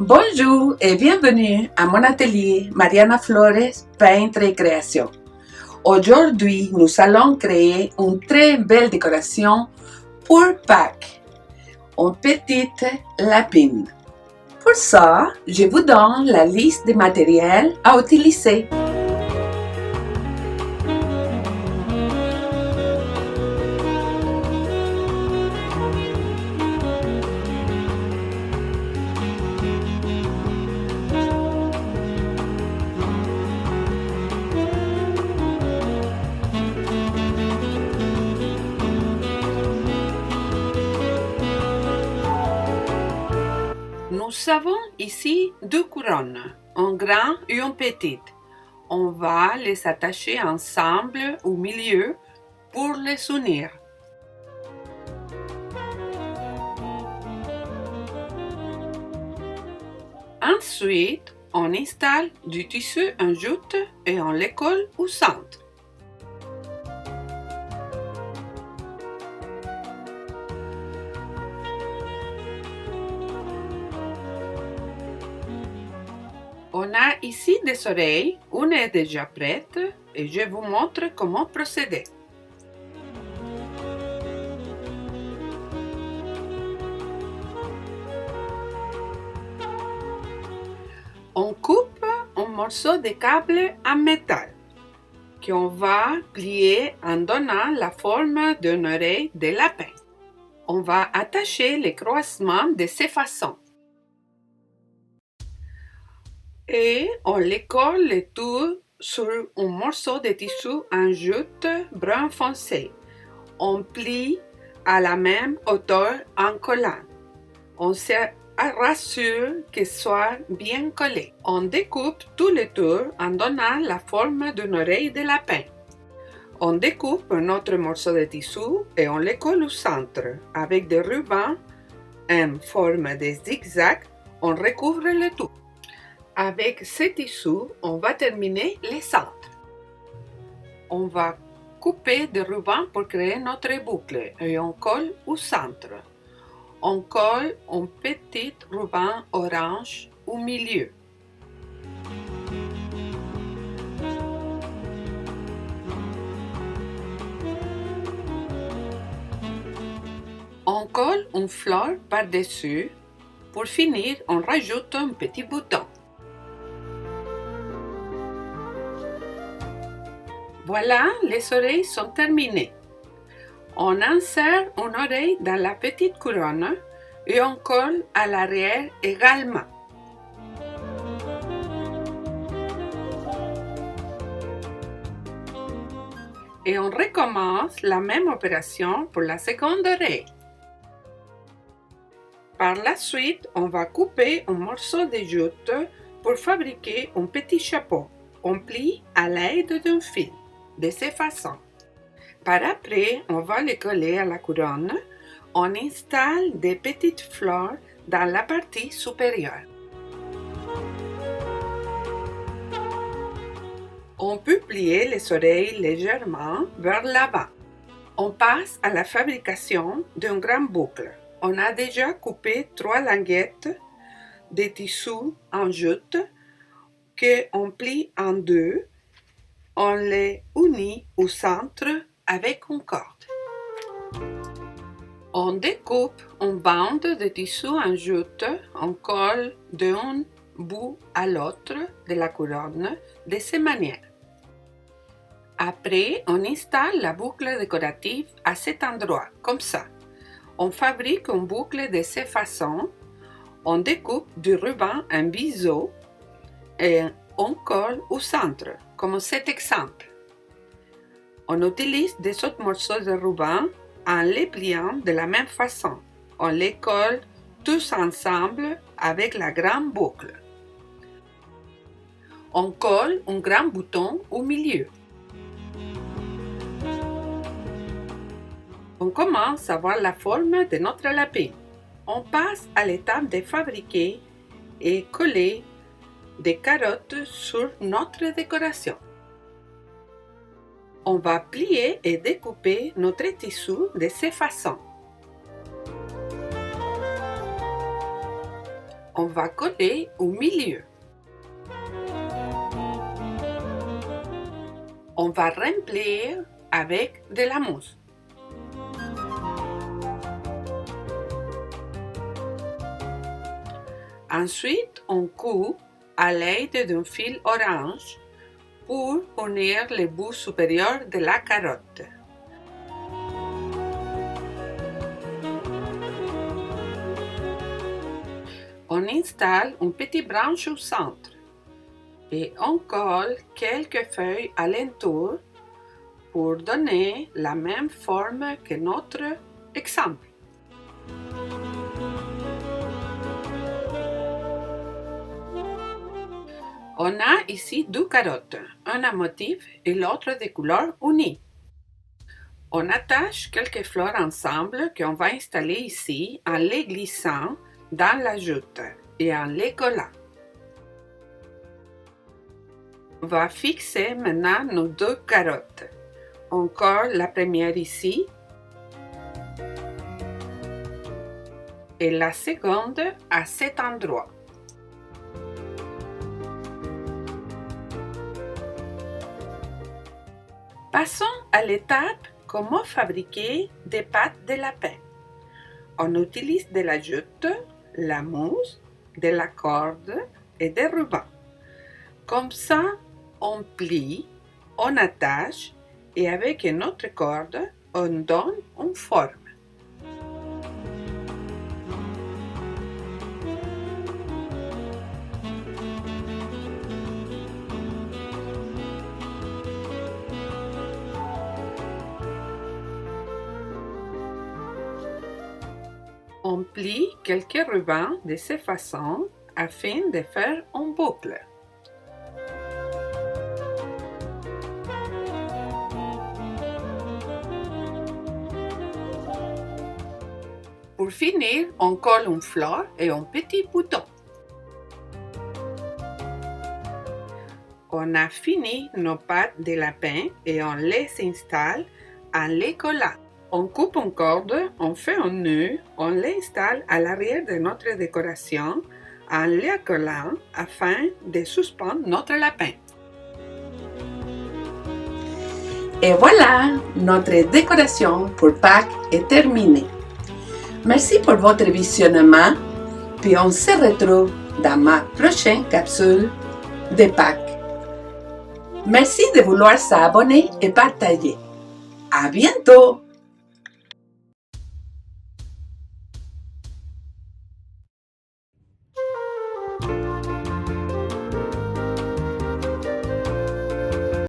Bonjour et bienvenue à mon atelier Mariana Flores Peintre et Création. Aujourd'hui, nous allons créer une très belle décoration pour Pâques, une petite lapine. Pour ça, je vous donne la liste des matériels à utiliser. Nous avons ici deux couronnes, une grande et une petite. On va les attacher ensemble au milieu pour les unir. Ensuite, on installe du tissu en jute et on le colle au centre. On a ici des oreilles, une est déjà prête et je vous montre comment procéder. On coupe un morceau de câble en métal qu'on va plier en donnant la forme d'une oreille de lapin. On va attacher les croisements de ces façons. Et on les colle le tout sur un morceau de tissu en jute brun foncé. On plie à la même hauteur en collant. On se rassure qu'il soit bien collé. On découpe tout le tour en donnant la forme d'une oreille de lapin. On découpe un autre morceau de tissu et on le colle au centre. Avec des rubans en forme de zigzag, on recouvre le tout. Avec ce tissu, on va terminer les centres. On va couper des rubans pour créer notre boucle et on colle au centre. On colle un petit ruban orange au milieu. On colle une fleur par-dessus. Pour finir, on rajoute un petit bouton. Voilà, les oreilles sont terminées. On insère une oreille dans la petite couronne et on colle à l'arrière également. Et on recommence la même opération pour la seconde oreille. Par la suite, on va couper un morceau de jute pour fabriquer un petit chapeau. On plie à l'aide d'un fil, de cette façon. Par après, on va le coller à la couronne. On installe des petites fleurs dans la partie supérieure. On peut plier les oreilles légèrement vers l'avant. On passe à la fabrication d'une grande boucle. On a déjà coupé 3 languettes de tissu en jute qu'on plie en deux. On les unit au centre avec une corde. On découpe une bande de tissu en jute, on colle d'un bout à l'autre de la couronne de cette manière. Après, on installe la boucle décorative à cet endroit, comme ça. On fabrique une boucle de cette façon. On découpe du ruban en biseau et on colle au centre, comme cet exemple. On utilise des autres morceaux de ruban en les pliant de la même façon. On les colle tous ensemble avec la grande boucle. On colle un grand bouton au milieu. On commence à voir la forme de notre lapin. On passe à l'étape de fabriquer et coller des carottes sur notre décoration. On va plier et découper notre tissu de cette façon. On va coller au milieu. On va remplir avec de la mousse. Ensuite, on coupe à l'aide d'un fil orange pour unir le bout supérieur de la carotte. On installe une petite branche au centre et on colle quelques feuilles alentour pour donner la même forme que notre exemple. On a ici deux carottes, un à motif et l'autre de couleur unie. On attache quelques fleurs ensemble qu'on va installer ici en les glissant dans la jute et en les collant. On va fixer maintenant nos deux carottes. On colle la première ici et la seconde à cet endroit. Passons à l'étape comment fabriquer des pâtes de lapin. On utilise de la jute, la mousse, de la corde et des rubans. Comme ça, on plie, on attache et avec une autre corde, on donne une forme. On plie quelques rubans de cette façon afin de faire une boucle. Pour finir, on colle une fleur et un petit bouton. On a fini nos pâtes de lapin et on les installe en les collant. On coupe une corde, on fait un nœud, on l'installe à l'arrière de notre décoration en les collant afin de suspendre notre lapin. Et voilà, notre décoration pour Pâques est terminée. Merci pour votre visionnement, puis on se retrouve dans ma prochaine capsule de Pâques. Merci de vouloir s'abonner et partager. À bientôt!